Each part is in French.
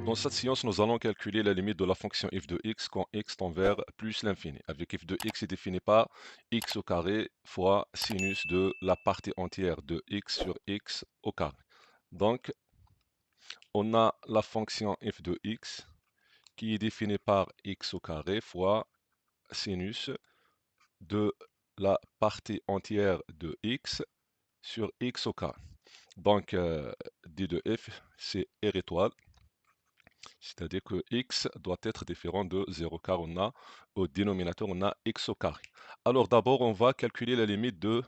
Dans cette séance, nous allons calculer la limite de la fonction f de x quand x tend vers plus l'infini, avec f de x est défini par x au carré fois sinus de la partie entière de x sur x au carré. Donc, on a la fonction f de x qui est définie par x au carré fois sinus de la partie entière de x sur x au carré. Donc, d de f, c'est r étoile. C'est-à-dire que x doit être différent de 0 car on a au dénominateur on a x au carré. Alors d'abord on va calculer la limite de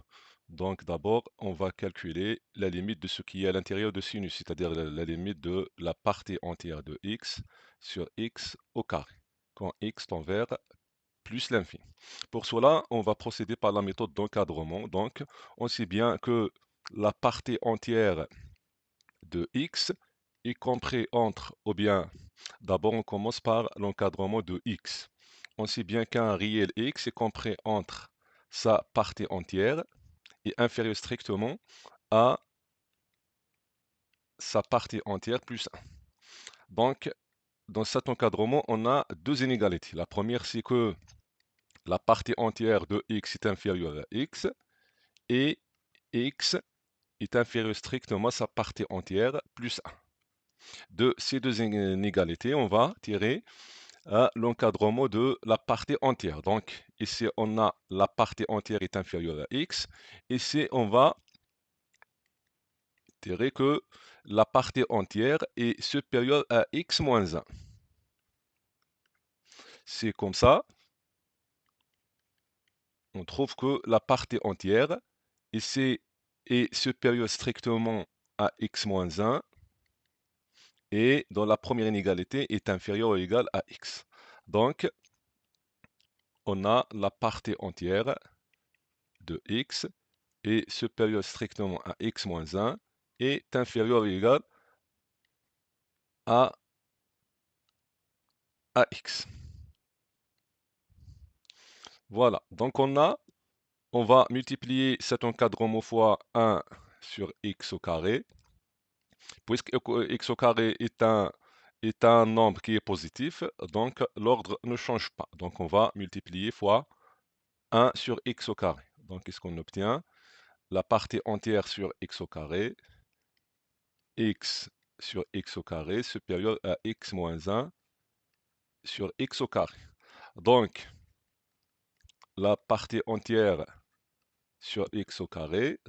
ce qui est à l'intérieur de sinus, c'est-à-dire la limite de la partie entière de x sur x au carré quand x tend vers plus l'infini. Pour cela, on va procéder par la méthode d'encadrement. Donc, on sait bien que la partie entière de x est compris entre, ou bien, d'abord on commence par l'encadrement de x. On sait bien qu'un réel x est compris entre sa partie entière et inférieur strictement à sa partie entière plus 1. Donc, dans cet encadrement, on a deux inégalités. La première, c'est que la partie entière de x est inférieure à x et x est inférieur strictement à sa partie entière plus 1. De ces deux inégalités, on va tirer l'encadrement de la partie entière. Donc, ici, on a la partie entière est inférieure à x. Ici, on va tirer que la partie entière est supérieure à x moins 1. C'est comme ça, on trouve que la partie entière ici est supérieure strictement à x moins 1 et dans la première inégalité est inférieure ou égale à x. Donc, on a la partie entière de x est supérieur strictement à x moins 1 est inférieur ou égal à x. Voilà, donc on va multiplier cet encadrement fois 1 sur x au carré, puisque x au carré est un nombre qui est positif, donc l'ordre ne change pas. Donc on va multiplier fois 1 sur x au carré. Donc qu'est-ce qu'on obtient? La partie entière sur x au carré, x sur x au carré supérieur à x moins 1 sur x au carré. Donc, la partie entière sur x au carré.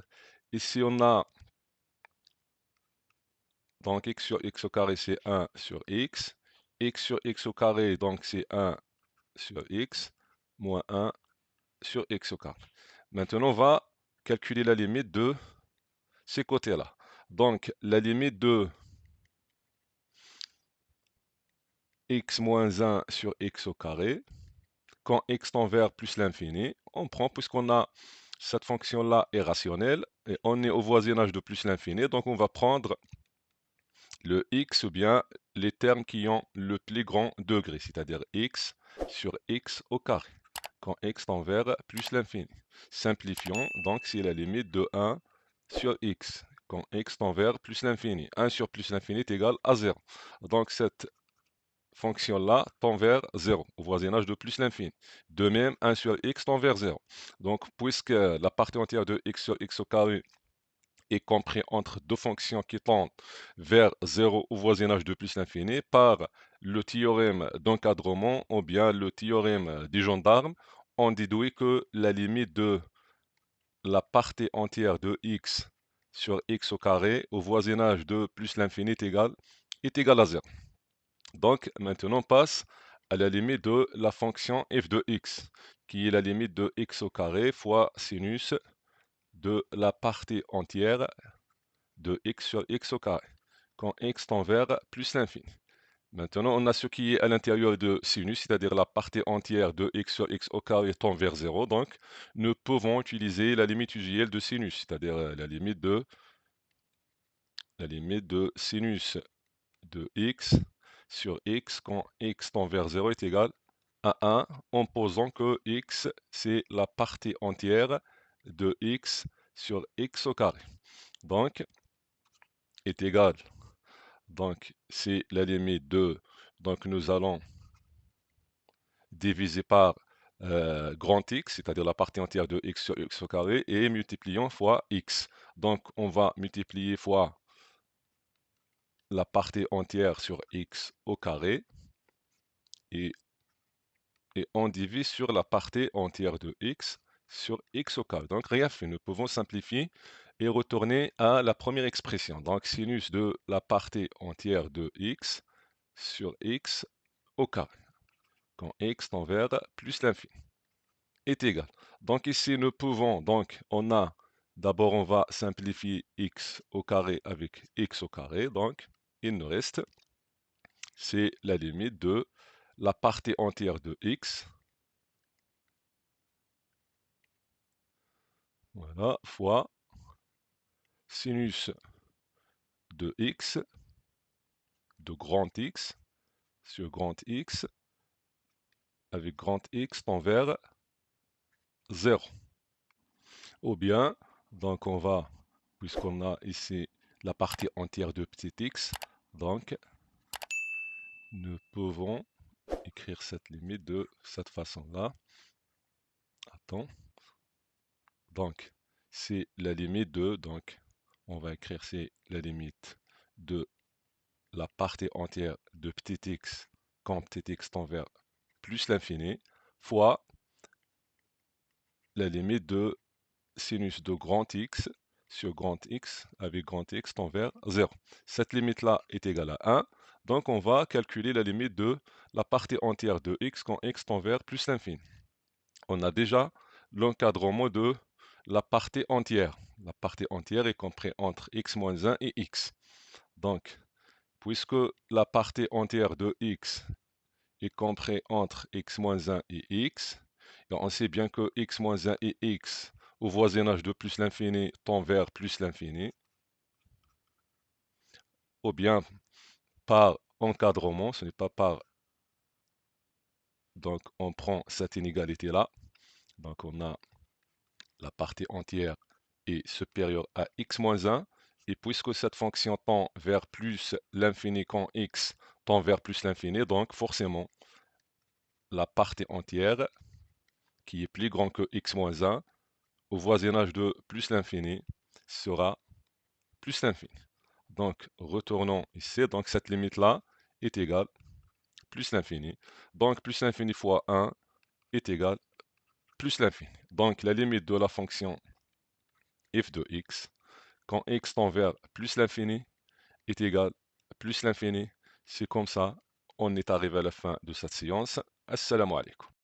Ici, on a, donc x sur x au carré, c'est 1 sur x. X sur x au carré, donc c'est 1 sur x, moins 1 sur x au carré. Maintenant, on va calculer la limite de ces côtés-là. Donc, la limite de x moins 1 sur x au carré, quand x tend vers plus l'infini, on prend, puisqu'on a cette fonction-là est rationnelle, et on est au voisinage de plus l'infini, donc on va prendre le x ou bien les termes qui ont le plus grand degré, c'est-à-dire x sur x au carré, quand x tend vers plus l'infini. Simplifions, donc c'est la limite de 1 sur x, quand x tend vers plus l'infini. 1 sur plus l'infini est égal à 0. Donc cette fonction-là tend vers 0, au voisinage de plus l'infini. De même, 1 sur x tend vers 0. Donc, puisque la partie entière de x sur x au carré est comprise entre deux fonctions qui tendent vers 0 au voisinage de plus l'infini, par le théorème d'encadrement ou bien le théorème des gendarmes, on déduit que la limite de la partie entière de x sur x au carré au voisinage de plus l'infini est égale à 0. Donc, maintenant, on passe à la limite de la fonction f de x, qui est la limite de x au carré fois sinus de la partie entière de x sur x au carré, quand x tend vers plus l'infini. Maintenant, on a ce qui est à l'intérieur de sinus, c'est-à-dire la partie entière de x sur x au carré tend vers 0. Donc, nous pouvons utiliser la limite usuelle de sinus, c'est-à-dire la limite de sinus de x sur x quand x tend vers 0 est égal à 1 en posant que x c'est la partie entière de x sur x au carré. Donc est égal. Donc, c'est la limite de, donc nous allons diviser par grand X, c'est-à-dire la partie entière de X sur X au carré, et multiplions fois X. Donc, on va multiplier fois la partie entière sur X au carré, et, on divise sur la partie entière de X sur X au carré. Donc, rien fait, nous pouvons simplifier et retourner à la première expression. Donc, sinus de la partie entière de X sur X au carré, quand X tend vers plus l'infini, est égal. Donc ici, nous pouvons, donc d'abord on va simplifier X au carré avec X au carré. Donc, il nous reste, c'est la limite de la partie entière de X, voilà, fois sinus de X, de grand X, sur grand X, avec grand X tend vers 0. Ou bien, donc on va, puisqu'on a ici la partie entière de petit x, donc nous pouvons écrire cette limite de cette façon-là. Attends. Donc, c'est la limite de, donc on va écrire c'est la limite de la partie entière de petit x quand petit x tend vers plus l'infini, fois la limite de sinus de grand X sur grand X avec grand X tend vers 0. Cette limite-là est égale à 1. Donc, on va calculer la limite de la partie entière de X quand X tend vers plus l'infini. On a déjà l'encadrement de la partie entière. La partie entière est comprise entre X moins 1 et X. Donc, puisque la partie entière de X est compris entre x moins 1 et x. Et on sait bien que x moins 1 et x, au voisinage de plus l'infini, tend vers plus l'infini. Ou bien par encadrement, ce n'est pas par... Donc on prend cette inégalité-là. Donc on a la partie entière est supérieure à x moins 1. Et puisque cette fonction tend vers plus l'infini quand x tend vers plus l'infini, donc forcément la partie entière qui est plus grand que x moins 1 au voisinage de plus l'infini sera plus l'infini. Donc, retournons ici. Donc, cette limite-là est égale plus l'infini. Donc, plus l'infini fois 1 est égal plus l'infini. Donc, la limite de la fonction f de x, quand x tend vers plus l'infini, est égal plus l'infini. C'est comme ça, on est arrivé à la fin de cette séance. Assalamu alaikum.